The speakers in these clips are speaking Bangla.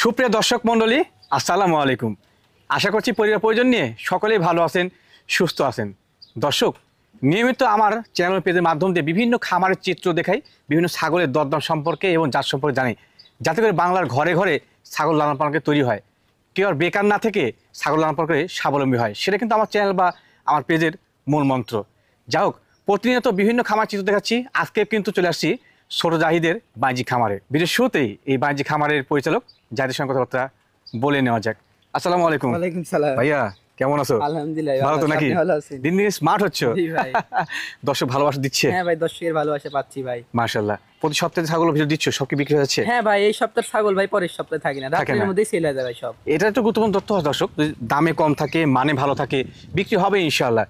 সুপ্রিয় দর্শক মণ্ডলী, আসসালামু আলাইকুম। আশা করছি পরিবার পরিজন নিয়ে সকলেই ভালো আছেন, সুস্থ আছেন। দর্শক, নিয়মিত আমার চ্যানেল পেজের মাধ্যম দিয়ে বিভিন্ন খামারের চিত্র দেখাই, বিভিন্ন ছাগলের দরদাম সম্পর্কে এবং জাত সম্পর্কে জানি, যাতে করে বাংলার ঘরে ঘরে ছাগল লালন পালনকে তৈরি হয়, কেউ আর বেকার না থেকে ছাগল লালন পালন করে স্বাবলম্বী হয়। সেটা কিন্তু আমার চ্যানেল বা আমার পেজের মূল মন্ত্র। যাই হোক, প্রতিনিয়ত বিভিন্ন খামার চিত্র দেখাচ্ছি। আজকে কিন্তু চলে আসছি ছোট জাহিদের বাণিজ্যিক খামারে। ভিডিওর শুরুতেই এই বাণিজ্যিক খামারের পরিচালক জাহিদের সঙ্গে কথাবার্তা বলে নেওয়া যাক। আসসালামু আলাইকুম। ওয়ালাইকুম সালাম। ভাইয়া কেমন আছো? আলহামদুলিল্লাহ ভালো তো নাকি? দিন দিন স্মার্ট হচ্ছ। জি ভাই। দর্শক ভালোবাসা দিচ্ছে? হ্যাঁ ভাই, দর্শকের ভালোবাসা পাচ্ছি ভাই। মাশাআল্লাহ। প্রতি সপ্তাহে ছাগল ভিডিও দিচ্ছ, সব কি বিক্রি হয়ে যাচ্ছে? হ্যাঁ ভাই, এই সপ্তাহের ছাগল ভাই পরের সপ্তাহে থাকি না, রাতের মধ্যেই সেল হয়ে যাবে সব। এটা একটা গুরুত্বপূর্ণ তথ্য দর্শক, যদি দামে কম থাকে, মানে ভালো থাকে, বিক্রি হবে ইনশাআল্লাহ।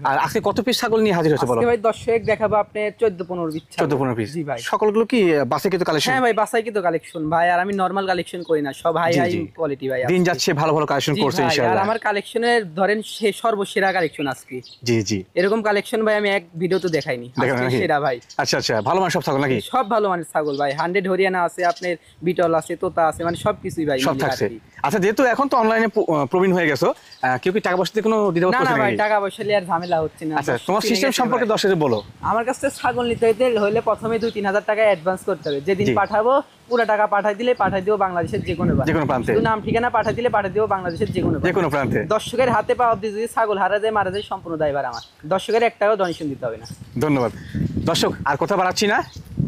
আর আজকে কত পিস ছাগল নিয়ে হাজির হচ্ছে বলো? আজকে ভাই দর্শক দেখাবো আপনি 14-15 পিস। 14-15 পিস। জি ভাই। সকলগুলো কি বাসে কিন্তু কালেকশন? হ্যাঁ ভাই, বাসাই কিন্তু কালেকশন ভাই। আর আমি নরমাল কালেকশন করি না, সব হাই হাই কোয়ালিটি ভাই। দিন যাচ্ছে ভালো ভালো কালেকশন করছে ইনশাআল্লাহ। আর আমার কালেকশনের ধরেন সর্বসেরা কালেকশন আজকে। জি জি। এরকম কালেকশন ভাই আমি এক ভিডিওতে দেখাইনি। আজকে সেরা ভাই। আচ্ছা আচ্ছা, ভালো মানের সব ছাগল নাকি? সব ভালো মানের ছাগল ভাই। 100 হরিয়ানা আছে, আপনার বিটল আছে, তোতা আছে, মানে সবকিছুই ভাই সব থাকছে। আচ্ছা, যেহেতু এখন তো অনলাইনে প্রবীণ হয়ে গেছো, কেউ কি টাকা পয়সা দিয়ে কোনো দ্বিধাবোধ করছে না? নাকি? না ভাই, টাকা পয়সা নিয়ে আর ঝামেলা হচ্ছে না। আচ্ছা, তোমার সিস্টেম সম্পর্কে দর্শকদের বলো। আমার কাছে ছাগল নিতে হলে প্রথমে 2-3 হাজার টাকা অ্যাডভান্স করতে হবে। যেদিন পাঠাবো পুরো টাকা পাঠাই দিও বাংলাদেশের যে কোনো প্রান্তে। নাম ঠিকানা পাঠাই দিও বাংলাদেশের যে কোনো প্রান্তে। দর্শকের হাতে পাওয়া দিয়ে যদি ছাগল হারা যায় মারা যায়, সম্পূর্ণ দায়ভার আমার। দর্শকের এক টাকাও ডোনেশন দিতে হবে না। ধন্যবাদ। দর্শক, আর কথা বাড়াচ্ছি না,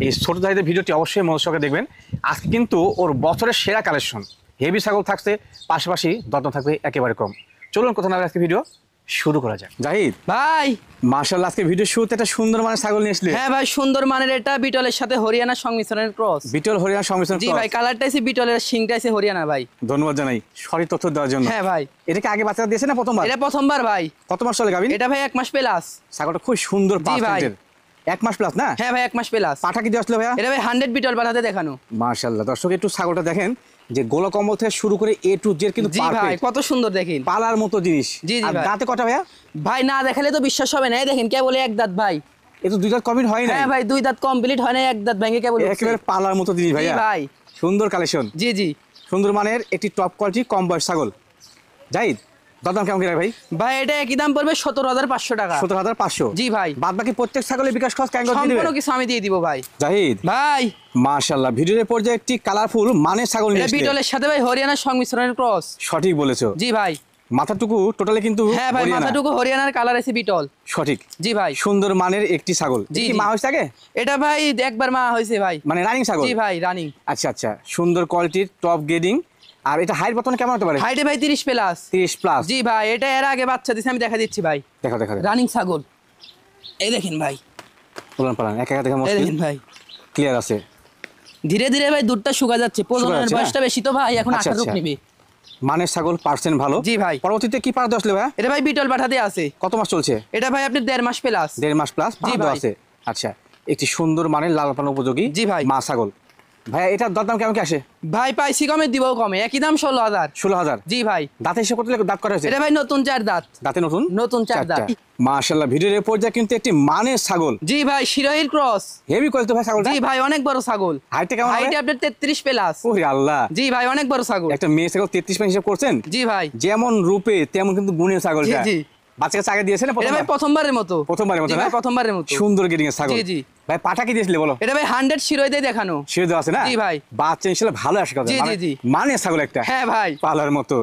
এই ছোট জাহিদের ভিডিওটি অবশ্যই মনোযোগ দেখবেন। আজকে কিন্তু ওর বছরের সেরা কালেকশন, হেভি ছাগল থাকছে, পাশাপাশি দরদাম থাকবে একেবারে কম। চলুন কথা না আজকে ভিডিও শুরু করা যাক। জাহিদ ভাই, মাশাআল্লাহ, আজকে ভিডিও শুরুতে একটা সুন্দর মানের ছাগল নিয়ে আসলে। হ্যাঁ ভাই, সুন্দর মানের। এটা বিটলের সাথে হরিয়ানা সংমিশ্রণের ক্রস। বিটল হরিয়ানা সংমিশ্রণ। জি ভাই, কালারটা আছে বিটলের, শিংটা আছে হরিয়ানা ভাই। ধন্যবাদ জানাই সঠিক তথ্য দেওয়ার জন্য। হ্যাঁ ভাই। এটা কি আগে বাচ্চা দিয়েছে না প্রথমবার? এটা প্রথমবার ভাই। কত মাস চলে গাবিন? এটা ভাই 1 মাস প্লাস। ছাগলটা খুব সুন্দর পার্সেন্টের। 1 মাস প্লাস না? হ্যাঁ ভাই, 1 মাস প্লাস। পাঠা কি দিয়ে আসলো ভাইয়া? এটা ভাই 100 বিটল পাঠাতে দেখানো। মাশাআল্লাহ, দর্শক একটু ছাগলটা দেখেন, যে গোলা কম্বল থেকে শুরু করে A to Z কিন্তু জি ভাই, কত সুন্দর দেখেন, পালার মতো জিনিস। জি জি আর ভাই। দাঁতে কটা ভাইয়া? ভাই না দেখালে তো বিশ্বাস হবে না। এই দেখেন কে বলে এক দাঁত ভাই। এ তো 2 দাঁত কমপ্লিট হয় না। হ্যাঁ ভাই, 2 দাঁত কমপ্লিট হয় না, এক দাঁত ভেঙে কে বলে একেবারে পালার মতো জিনিস ভাইয়া। জি ভাই। সুন্দর কালেকশন। জি জি। সুন্দর মানের একটি টপ কোয়ালিটি কম বয়স ছাগল। জাহিদ, দাম কেমন কি ভাই? ভাই এটা একই দাম পড়বে 17,500 টাকা। 17,500। জি ভাই। বাদ বাকি প্রত্যেক ছাগলের বিকাশ খরচ কেন করে দিবেন? সম্পূর্ণ কিছু আমি দিয়ে দিব ভাই। জাহিদ ভাই মাশাআল্লাহ, ভিডিওর পর্যায়ে একটি কালারফুল মানের ছাগল নিয়ে এটা আসলে। বিটলের সাথে ভাই হরিয়ানার সংমিশ্রণের ক্রস। সঠিক বলেছো। জি ভাই। মাথাটুকু টোটালি কিন্তু হ্যাঁ ভাই, মাথাটুকু হরিয়ানার, কালার আছে বিটল। সঠিক। জি ভাই। সুন্দর মানের একটি ছাগল। জি কি মা হইছে আগে? এটা ভাই একবার মা হয়েছে ভাই। মানে রানিং ছাগল? জি ভাই, রানিং। আচ্ছা আচ্ছা, সুন্দর কোয়ালিটির টপ গ্রেডিং। আর এটা হাইট বর্তমানে কেমন হতে পারে? হাইটে ভাই 30 প্লাস। 30 প্লাস। জি ভাই, এটা এর আগে বাচ্চা দিছে, আমি দেখা দিচ্ছি ভাই। দেখো দেখো রানিং ছাগল। এই দেখেন ভাই, উলান পালান একা একা দেখা এই মুশকিল। দেখেন ভাই, ক্লিয়ার আছে। ধীরে ধীরে ভাই দুধটা শুকা যাচ্ছে। প্রজননের যাচ্ছে না? বয়সটা বেশি তো ভাই, এখন আচ্ছা, 18 আচ্ছা। নিবে। মানের ছাগল পার্সেন্ট ভালো। জি ভাই। পরবর্তীতে কি পার আসলে ভাই? এটা ভাই বিটল পাঠাতে আছে। কত মাস চলছে? এটা ভাই আপনি 1.5 মাস প্লাস। 1.5 মাস প্লাস জি পার ভাই। আছে। আচ্ছা, একটি সুন্দর মানের লাল পালন উপযোগী জি ভাই। মা ছাগল। ভাইয়া এটার দাম কেমন কি আসে? ভাই পাইছি কমে, দিব কমে, একই দাম 16,000। 16,000। জি ভাই। দাঁতে হিসেব করতে দাঁত করা হয়েছে? এটা ভাই নতুন 4 দাঁত। দাঁতে নতুন? নতুন 4 দাঁত। মাশাআল্লাহ, ভিডিওর পর্যায়ে কিন্তু একটি মানের ছাগল। জি ভাই, শিরোহির ক্রস। হেভি কোয়ালিটি ভাই ছাগলটা। জি ভাই, অনেক বড় ছাগল। হাইটটা কেমন হবে? হাইটে আপনার 33 প্লাস। ওরে আল্লাহ। জি ভাই, অনেক বড় ছাগল। একটা মেয়ে ছাগল 33 পান হিসাব করছেন? জি ভাই। যেমন রূপে তেমন কিন্তু গুণের ছাগলটা। জি জি। বাচ্চা কাছে আগে দিয়েছে না এটা ভাই প্রথমবারের মতো। প্রথমবারের মতো জি না? ভাই, প্রথমবারের মতো। সুন্দর গেডিং এর ছাগল। জি জি। ভাই পাঠা কি দিয়েছিলে বলো? এটা ভাই 100 শিরোই দিয়ে দেখানো। শিরে দেওয়া আছে না? জি ভাই। বাচ্চা ইনশাআল্লাহ ভালো আসে কথা। জি জি জি। মানে ছাগল একটা। হ্যাঁ ভাই। পালার মতো।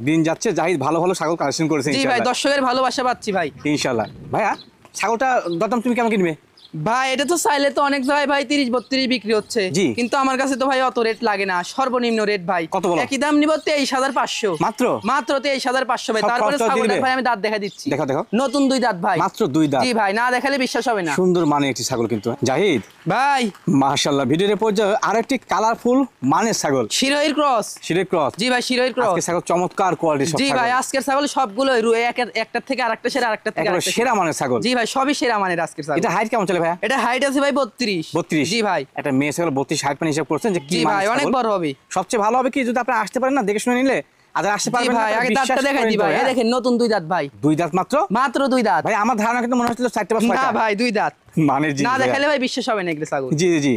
দিন যাচ্ছে, জাহিদ ভালো ভালো ছাগল কালেকশন করেছে জি ভাই, ইনশাআল্লাহ। দর্শকের ভালোবাসা পাচ্ছি ভাই। ইনশাআল্লাহ। ভাইয়া ছাগলটা দাম তুমি কেমন কিনবে? ভাই এটা তো চাইলে তো অনেক জায়গায় ভাই 30-32 বিক্রি হচ্ছে। জি। কিন্তু আমার কাছে তো ভাই অত রেট লাগে না, সর্বনিম্ন রেট ভাই। কত বলো? একই দাম নিব 23,500। মাত্র? মাত্র 23,500 ভাই। সব তারপরে খরচ ছাগলটা দিবে? ভাই আমি দাঁত দেখা দিচ্ছি। দেখো দেখো। নতুন 2 দাঁত ভাই। মাত্র 2 দাঁত। জি ভাই, না দেখালে বিশ্বাস হবে না। সুন্দর মানে একটি ছাগল কিন্তু জাহিদ ভাই মাশাআল্লাহ, ভিডিওর পর্যায়ে আরেকটি কালারফুল মানের ছাগল। শিরোহির ক্রস। শিরে ক্রস। জি ভাই, শিরোহির ক্রস। আজকে ছাগল চমৎকার কোয়ালিটি সব। জি ভাই, আজকের ছাগল সবগুলো একটার থেকে আরেকটা সেরা, আরেকটা থেকে একেবারে আরেকটা সেরা মানের ছাগল। জি ভাই, সবই সেরা মানের আজকের ছাগল। এটা হাইট কেমন চলে ভাইয়া? এটা হাইট আছে ভাই 32। 32। জি ভাই। একটা মেয়ে ছাগল 32 হাইট পান হিসাব করছেন যে কি জি মানের ভাই, অনেক ছাগল? বড় হবে। সবচেয়ে ভালো হবে কি যদি আপনি আসতে পারেন না, দেখে শুনে নিলে। আর আসতে জি পারবেন না ভাই, আগে দাঁতটা দেখাই দি ভাই। এই দেখেন নতুন 2 দাঁত ভাই। 2 দাঁত মাত্র? মাত্র 2 দাঁত ভাই আমার ধারণা কিন্তু মনে হচ্ছিল 4টা বা 6টা। না ভাই, 2 দাঁত। মানের জি না দেখালে ভাই বিশ্বাস হবে না এগুলো ছাগল। জি জি।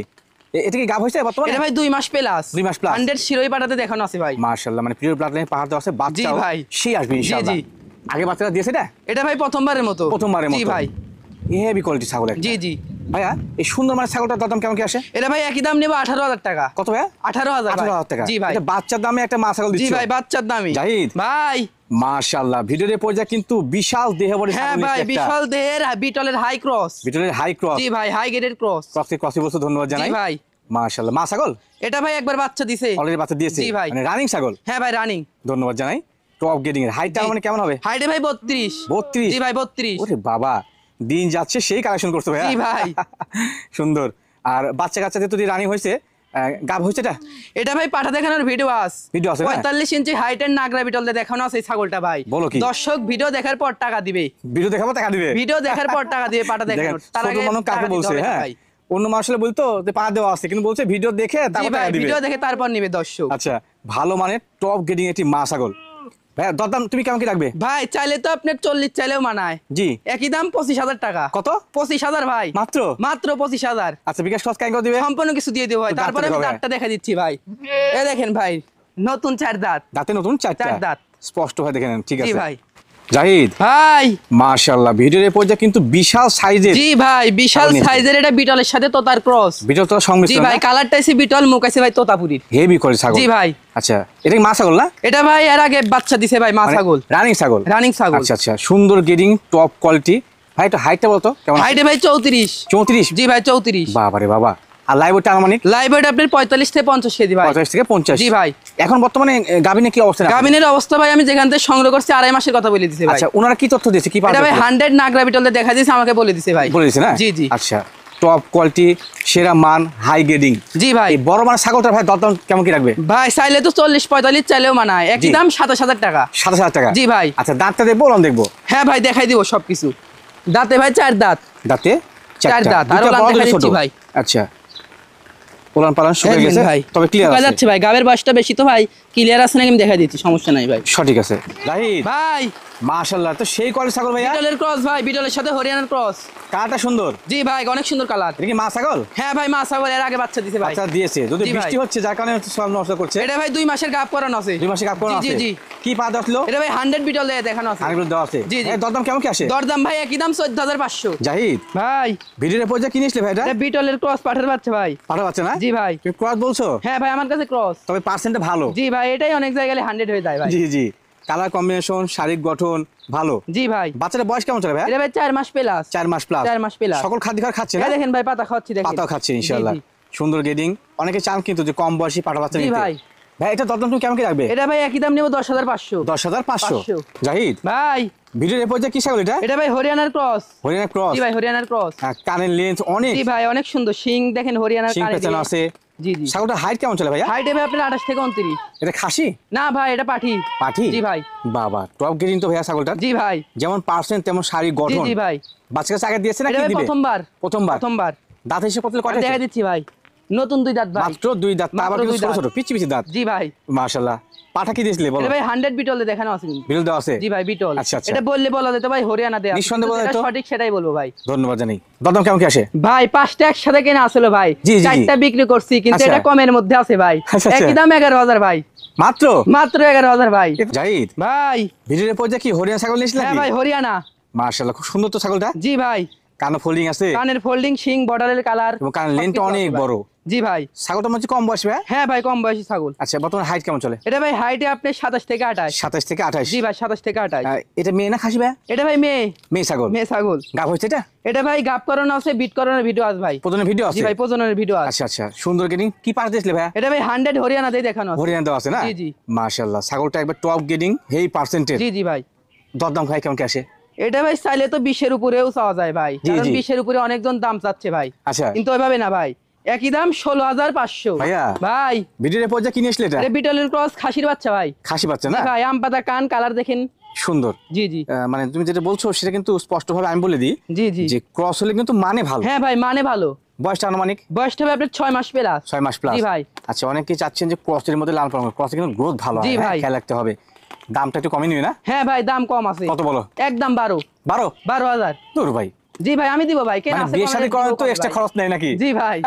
এটা কি গাব হয়েছে বর্তমানে? এটা ভাই 2 মাস প্লাস 2 মাস প্লাস 100 শিরোই পাঠাতে দেখানো আছে ভাই। মাশাআল্লাহ, মানে পিওর ব্লাড লাইন পাহাড় আছে, বাচ্চা ভাই সে আসবে ইনশাআল্লাহ। জি আগে বাচ্চাটা দিয়েছে এটা? এটা ভাই প্রথমবারের মতো। জি ভাই হেভি কোয়ালিটি ছাগল একটা। জি ভাইয়া এই সুন্দর মানে ছাগলটার দাম কেমন কি আসে? এটা ভাই একই দাম নেব 18,000 টাকা। কত ভাইয়া? 18,000 টাকা। জি ভাই এটা বাচ্চার দামে একটা মা ছাগল দিচ্ছ? জি ভাই বাচ্চার দামে জাহিদ ভাই। মাশাআল্লাহ, ভিডিওর পর্যায়ে কিন্তু বিশাল দেহবড়ি ছাগল। হ্যাঁ ভাই বিশাল দেহের বিটলের হাই ক্রস। বিটলের হাই ক্রস। জি ভাই হাই গ্রেডের ক্রস। ক্রসি বলছো, ধন্যবাদ জানাই। জি ভাই মাশাআল্লাহ, মা ছাগল? এটা ভাই একবার বাচ্চা দিছে, অলরেডি বাচ্চা দিয়েছে। জি ভাই মানে রানিং ছাগল? হ্যাঁ ভাই রানিং। ধন্যবাদ জানাই। টপ গ্রেডিং এর হাইটটা মানে কেমন হবে? হাইটে ভাই 32। 32? জি ভাই 32। ওরে বাবা, দিন যাচ্ছে সেই কালেকশন করছো ভাই। জি ভাই সুন্দর। আর বাচ্চা কাচ্চাদের তো রানিং হয়েছে, গাব হয়েছে এটা? এটা ভাই পাঠা দেখানোর ভিডিও আছে। 45 ইঞ্চি হাইটের নাগরা বিটল দেখানো আছে এই ছাগলটা ভাই। বলো কি? দর্শক ভিডিও দেখার পর টাকা দিবে। ভিডিও দেখাবো টাকা দিবে? ভিডিও দেখার পর টাকা দিবে পাঠা দেখানোর। তার আগে কাকে বলছে? হ্যাঁ অন্য মানুষ বলতো যে পা দেওয়া আছে, কিন্তু বলছে ভিডিও দেখে তারপর টাকা দিবে। ভিডিও দেখে তারপর নিবে দর্শক। আচ্ছা, ভালো মানে টপ গ্রেডিং একটি মা ছাগল। ভাই দরদাম তুমি কেমন কি রাখবে? ভাই চাইলে তো আপনার 40 চাইলেও মানায়। জি একই দাম 25,000 টাকা। কত? 25,000 ভাই। মাত্র 25,000। আচ্ছা, বিকাশ খরচ কেন দিবে? সম্পূর্ণ কিছু দিয়ে দেব ভাই। তারপরে আমি দাঁতটা দেখা দিচ্ছি ভাই। এই দেখেন ভাই, নতুন 4 দাঁত। দাঁতে নতুন 4 দাঁত স্পষ্ট ভাবে দেখে নেন। ঠিক আছে জি ভাই। জাহিদ ভাই মাশাআল্লাহ, ভিডিওর পর্যায়ে কিন্তু বিশাল সাইজের। জি ভাই বিশাল সাইজের এটা বিটলের সাথে তোতার ক্রস। বিটল তো সংমিশ্রণ। জি ভাই কালারটা আছে বিটল, মুখ আছে ভাই তোতাপুরীর। হেভি করে ছাগল। জি ভাই। আচ্ছা, এটা কি মা ছাগল না? এটা ভাই এর আগে বাচ্চা দিছে ভাই, মা ছাগল। রানিং ছাগল? রানিং ছাগল। আচ্ছা আচ্ছা, সুন্দর গ্রেডিং, টপ কোয়ালিটি। ভাই একটু হাইটটা বলতো কেমন? হাইটে ভাই 34। 34? জি ভাই 34। বাবা রে বাবা। আর লাইভ ওয়েট আনুমানিক? লাইভ ওয়েট আপনার 45 থেকে 50 কেজি ভাই। 45 থেকে 50? জি ভাই। এখন বর্তমানে গাবিনে কি অবস্থা? গাবিনের অবস্থা ভাই আমি যেখান থেকে সংগ্রহ করছি 2.5 মাসের কথা বলে দিছে ভাই। আচ্ছা, ওনারা কি তথ্য দিয়েছে? কি এটা ভাই 100 নাগরা বিটল দেখা দিয়েছে, আমাকে বলে দিছে ভাই। বলে দিয়েছে না? জি জি। আচ্ছা, টপ কোয়ালিটি, সেরা মান, হাই গ্রেডিং। জি ভাই। এই বড় মানে ছাগলটা ভাই দরদাম কেমন কি রাখবে? ভাই চাইলে তো 40-45 চাইলেও মানায়। একই দাম 27,000 টাকা। 27,000 টাকা? জি ভাই। আচ্ছা, দাঁতটা দেখবো না দেখবো? হ্যাঁ ভাই দেখাই দিব সবকিছু। দাঁতে ভাই 4 দাঁত। দাঁতে 4 দাঁত। আর ওলান দেখাই দিচ্ছি ভাই। আচ্ছা, ওলান পালান শুকিয়ে গেছে ভাই, তবে ক্লিয়ার আছে। যাচ্ছে ভাই, গাবের বয়সটা বেশি তো ভাই, ক্লিয়ার আছে নাকি আমি দেখাই দিচ্ছি, সমস্যা নাই ভাই। সঠিক আছে জাহিদ ভাই। মাশাআল্লাহ, তো সেই কোয়ালিটি ছাগল ভাইয়া? বিটলের ক্রস ভাই, বিটলের সাথে হরিয়ানার ক্রস। কালারটা সুন্দর। জি ভাই অনেক সুন্দর কালার। এটা কি মা ছাগল? হ্যাঁ ভাই মা ছাগল, এর আগে বাচ্চা দিছে ভাই। বাচ্চা দিয়েছে, যদি জি ভাই। বৃষ্টি হচ্ছে যার কারণে সব নষ্ট করছে। এটা ভাই 2 মাসের গাব করানো আছে। 2 মাসে গাব করানো জি আছে? জি। কি পা আসলো? এটা ভাই 100 বিটল দেখানো আছে। আরেকগুলো দেওয়া আছে? জি জি। এই দরদাম কেমন কি আসে? দরদাম ভাই একই দাম 14,500। জাহিদ ভাই ভিডিওর পর্যায়ে কি নিয়েছিলে ভাই? এটা বিটলের ক্রস পাঠার বাচ্চা ভাই। পাঠা বাচ্চা না? জি ভাই। তুমি ক্রস বলছো? হ্যাঁ ভাই আমার কাছে ক্রস। তবে পার্সেন্টটা ভালো। জি ভাই এটাই অনেক জায়গায় 100 হয়ে যায় ভাই। জি জি, কালার কম্বিনেশন, শারীরিক গঠন ভালো। জি ভাই। বাচ্চাটার বয়স কেমন চলে ভাই? এটা ভাই 4 মাস প্লাস। 4 মাস প্লাস? 4 মাস প্লাস। সকল খাদ্য খাচ্ছে না? এই দেখেন ভাই পাতা খাওয়াচ্ছি দেখেন। পাতাও খাচ্ছে ইনশাআল্লাহ। জি, জি। সুন্দর গ্রেডিং। অনেকে চান কিন্তু যে কম বয়সী পাঠা বাচ্চা জি নিতে। ভাই। ভাই এটা দরদাম তুমি কেমন কি রাখবে? এটা ভাই একই দাম নেব 10,500। 10,500? জাহিদ ভাই ভিডিওর পর্যায়ে কি ছাগল এটা? এটা ভাই হরিয়ানার ক্রস। হরিয়ানা ক্রস? জি ভাই হরিয়ানার ক্রস। কানের লেন্থ অনেক। জি ভাই অনেক সুন্দর, শিং দেখেন হরিয়ানার সিং কানে পেছনে দিয়ে। আছে। জি জি। ছাগলটার হাইট কেমন চলে ভাইয়া? হাইট হবে আপনার 28 থেকে 29। এটা খাসি? না ভাই এটা পাঠি। পাঠি? জি ভাই। বাবা, টপ গ্রেডিং তো ভাইয়া ছাগলটা। জি ভাই। যেমন পার্সেন্ট তেমন শারীরিক জি গঠন। জি ভাই। বাচ্চা কাছে আগে দিয়েছে না এটা কি ভাই দিবে? প্রথমবার। প্রথমবার। দাঁত হিসেবে কত কয়টা? দেখা দিচ্ছি ভাই, নতুন 2 দাঁত ভাই। মাত্র 2 দাঁত, তা আবার মাত্র কিন্তু 2 ছোট দাঁত। ছোট পিচি পিচি দাঁত। জি ভাই। মাশাআল্লাহ। পাঠা কি দিয়েছিলে বলো? এটা ভাই 100 বিটল দেখানো আছে কিন্তু। বিল দেওয়া আছে? জি ভাই বিটল। আচ্ছা আচ্ছা। এটা বললে বলা যেত ভাই হরিয়ানা দেয়া। নিঃসন্দেহে বলা যেত। সঠিক সেটাই বলবো ভাই। ধন্যবাদ জানাই। দরদাম কেমন কি আসে? ভাই 5টা একসাথে কেনা আসলে ভাই, জি, জি, 4টা বিক্রি করছি কিন্তু আচ্ছা। এটা কমের মধ্যে আছে ভাই। আচ্ছা, আচ্ছা। একই দাম 11,000 ভাই। মাত্র 11,000 ভাই। জাহিদ ভাই ভিডিওর পর্যায়ে কি হরিয়ানা ছাগল নিয়েছিলে হ্যাঁ নাকি? ভাই হরিয়ানা। মাশাআল্লাহ, খুব সুন্দর তো ছাগলটা। জি ভাই। কানো ফোল্ডিং আছে কানের ফোল্ডিং, শিং, বর্ডারের কালার এবং কানের লেন্থটা অনেক বড়। জি ভাই। ছাগলটা মনে হচ্ছে কম বয়স ভাই? হ্যাঁ ভাই কম বয়সী ছাগল। আচ্ছা, বর্তমানে হাইট কেমন চলে? এটা ভাই হাইটে আপনি 27 থেকে 28। 27 থেকে 28? জি ভাই 27 থেকে 28। এটা মেয়ে না খাসি ভাই? এটা ভাই মেয়ে। মেয়ে ছাগল? মেয়ে ছাগল। গাব হচ্ছে এটা? এটা ভাই গাব করানো আছে, বিট করানোর ভিডিও আছে ভাই। প্রজননের ভিডিও জি আছে? ভাই প্রজননের ভিডিও আছে। আচ্ছা আচ্ছা, সুন্দর গ্রেডিং। কি পাস দিয়েছিলে ভাই? এটা ভাই 100 হরিয়ানা দিয়ে দেখানো আছে। হরিয়ানা দেওয়া আছে না? জি জি। মাশাআল্লাহ, ছাগলটা একবার টপ গ্রেডিং, হেই পার্সেন্টেজ। জি জি ভাই। দরদাম ভাই কেমন কি আসে? এটা ভাই চাইলে তো 20 এর উপরেও চাওয়া যায় ভাই, জি, কারণ জি। 20 এর উপরে অনেকজন দাম চাচ্ছে ভাই। আচ্ছা কিন্তু ওইভাবে না ভাই, একই দাম 16,500 ভাইয়া ভাই। ভিডিওর পর্যায়ে কি নিয়েছিলে এটা? এটা বিটলের ক্রস খাসির বাচ্চা ভাই। খাসি বাচ্চা জি না? ভাই আম পাতা কান কালার দেখেন সুন্দর। জি জি মানে তুমি যেটা বলছো সেটা কিন্তু স্পষ্টভাবে আমি বলে দিই জি জি যে ক্রস হলে কিন্তু মানে ভালো। হ্যাঁ ভাই মানে ভালো। বয়সটা আনুমানিক? বয়সটা হবে আপনার 6 মাস প্লাস। 6 মাস প্লাস? জি ভাই। আচ্ছা, অনেকেই চাচ্ছেন যে ক্রসের মধ্যে লাল পালন, ক্রসে কিন্তু গ্রোথ ভালো হয়। জি হ্যাঁ, ভাই। খেয়াল রাখতে হবে। দামটা একটু কমই নিবে না? হ্যাঁ ভাই দাম কম আছে। কত বলো? একদম 12। 12? 12,000। দূর ভাই, জি ভাই আমি দিব ভাই, কেন মানে আছে বিয়ে শাদী করার তো ভাই। এক্সট্রা খরচ নেই নাকি? জি ভাই।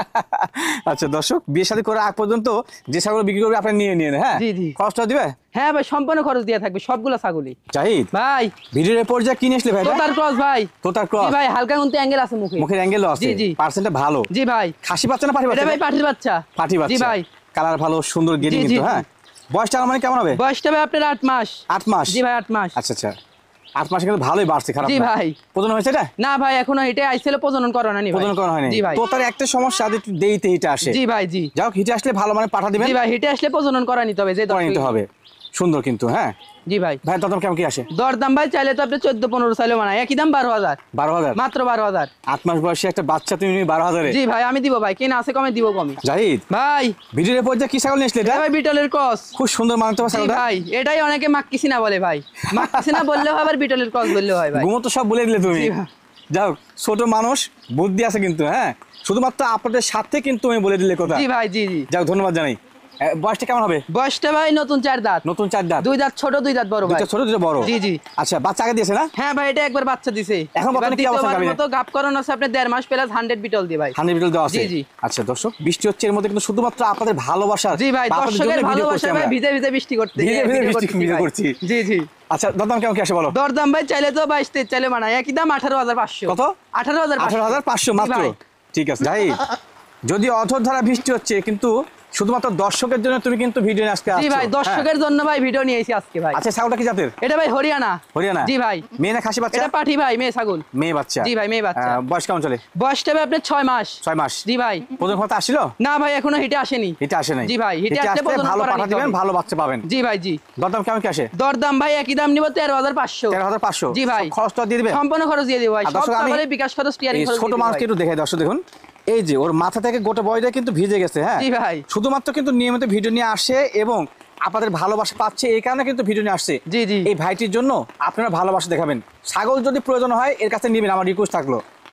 আচ্ছা দর্শক, বিয়ে শাদী করার আগ পর্যন্ত যে ছাগল বিক্রি করবে আপনি নিয়ে নিন, হ্যাঁ জি, জি। খরচটা দিবে? হ্যাঁ ভাই সম্পূর্ণ খরচ দেয়া থাকবে সবগুলা ছাগলই। জাহিদ ভাই ভিডিওর পর্যায়ে কিনে আসলে ভাই? তোতার ক্রস ভাই। তোতার জি ক্রস। ভাই হালকা কিন্তু অ্যাঙ্গেল আছে মুখে। মুখের অ্যাঙ্গেলও আছে। জি, জি। পার্সেন্টটা ভালো। জি ভাই। খাসি বাচ্চা না পাঠি এটা বাচ্চা? ভাই পাঠির বাচ্চা। পাঠি বাচ্চা। জি ভাই। কালার ভালো, সুন্দর গেরি জি, কিন্তু, জি, হ্যাঁ। বয়সটা মানে কেমন হবে? বয়সটা ভাই আপনার 8 মাস। 8 মাস? জি ভাই 8 মাস। আচ্ছা আচ্ছা, 8 মাসে কিন্তু ভালোই বাড়ছে, খারাপ জি না। ভাই। প্রজনন হয়েছে এটা? না ভাই এখনো এটা আইছিল প্রজনন করানো নি ভাই। প্রজনন করা হয়নি। জি ভাই। তোতার একটা সমস্যা, একটু দেরিতে হিটে আসে। জি ভাই জি। যাও, হিটে আসলে ভালো মানে পাঠা দিবেন। জি ভাই হিটে আসলে প্রজনন করা নিতে হবে, যে করে নিতে হবে। সুন্দর কিন্তু, হ্যাঁ। জি ভাই। ভাই দাম কেমন কি আসে? দরদাম ভাই চাইলে তো আপনি 14-15 চাইলে মানে একই দাম 12,000। 12,000? মাত্র 12,000। 8 মাস বয়সী একটা বাচ্চা তুমি 12,000-এ? জি ভাই আমি দিব ভাই, কেন আছে কমে দিব কমে। জাহিদ ভাই ভিডিওর পর্যায়ে কি ছাগল নিয়ে আসলে এটা? এটা ভাই বিটলের ক্রস। খুব সুন্দর মানতে হবে জি ছাগলটা। ভাই এটাই অনেকে মাক্কিসিনা বলে ভাই। মাক্কিসিনা বললে হয়, আবার বিটলের ক্রস বললে হয় ভাই। গুমো তো সব বলে দিলে তুমি। জি ভাই। যাও, ছোট মানুষ, বুদ্ধি আছে কিন্তু, হ্যাঁ। শুধুমাত্র আপনাদের সাথে কিন্তু তুমি বলে দিলে কথা। জি ভাই জি জি। যাও, ধন্যবাদ জানাই। বয়সটা কেমন হবে? বয়সটা ভাই নতুন 4 দাঁত। নতুন 4 দাঁত? 2 দাঁত ছোট 2 দাঁত বড় ভাই। দুটো ছোট দুটো বড়? জি জি। আচ্ছা, বাচ্চা আগে দিয়েছে না? হ্যাঁ ভাই এটা একবার বাচ্চা দিছে। এখন বর্তমানে কি অবস্থা গাভীর? মতো গাব করানো আছে আপনি 1.5 মাস প্লাস 100 বিটল দিয়ে ভাই। 100 বিটল দেওয়া আছে? জি, জি। আচ্ছা দর্শক, বৃষ্টি হচ্ছে, এর মধ্যে কিন্তু শুধুমাত্র আপনাদের ভালোবাসার, জি ভাই বা আপনাদের দর্শকের জন্য ভিডিও করছি ভালোবাসা ভাই আমরা। ভিজে ভিজে বৃষ্টি করতে। ভিজে ভিজে বৃষ্টি করতেছি ভিডিও ভাই। করছি। জি জি। আচ্ছা, দাম কেমন কি আসে বলো? দরদাম ভাই চাইলে তো 22-23 চাইলে মানায়, একই দাম 18,500। কত? 18,500। 18,500 মাত্র? ঠিক আছে ভাই। যদি অথর ধারা বৃষ্টি হচ্ছে, কিন্তু শুধুমাত্র দর্শকের জন্য তুমি কিন্তু ভিডিও নিয়ে আজকে জি আসছো। ভাই দর্শকের জন্য ভাই ভিডিও নিয়ে এসেছি আজকে ভাই। আচ্ছা, ছাগলটা কি জাতের? এটা ভাই হরিয়ানা। হরিয়ানা? জি ভাই। মেয়ে না খাসি বাচ্চা? এটা পাঠি ভাই, মেয়ে ছাগল। মেয়ে বাচ্চা? জি ভাই মেয়ে বাচ্চা। বয়স কেমন চলে? বয়সটা ভাই আপনার 6 মাস। 6 মাস? জি ভাই। প্রথম কথা আসছিল? না ভাই এখনো হিটে আসেনি। এটা আসে নাই? জি ভাই, হিটে আসলে আসলে প্রজনন ভালো করা পাঠা নিতে দিবেন, হবে। ভালো বাচ্চা পাবেন। জি ভাই জি। দাম কেমন কি আসে? দরদাম ভাই একই দাম নিব 13,500। 13,500? জি ভাই। খরচটা দিয়ে দিবেন? সম্পূর্ণ খরচ দিয়ে দিব ভাই। আর সব দর্শক, আমি ছাগলের বিকাশ খরচ, টিয়ারিং এই খরচ ছোট দিয়ে দিব মানুষকে ভাই। একটু দেখাই দর্শক, দেখুন এই যে ওর মাথা থেকে গোটা বয়টা কিন্তু ভিজে গেছে, হ্যাঁ। জি ভাই। শুধুমাত্র কিন্তু নিয়মিত ভিডিও নিয়ে আসে এবং আপনাদের ভালোবাসা পাচ্ছে, এই কারণে কিন্তু ভিডিও নিয়ে আসছে। জি জি। এই ভাইটির জন্য আপনারা ভালোবাসা দেখাবেন। ছাগল যদি প্রয়োজন হয় এর কাছে নেবেন, আমার রিকোয়েস্ট থাকলো।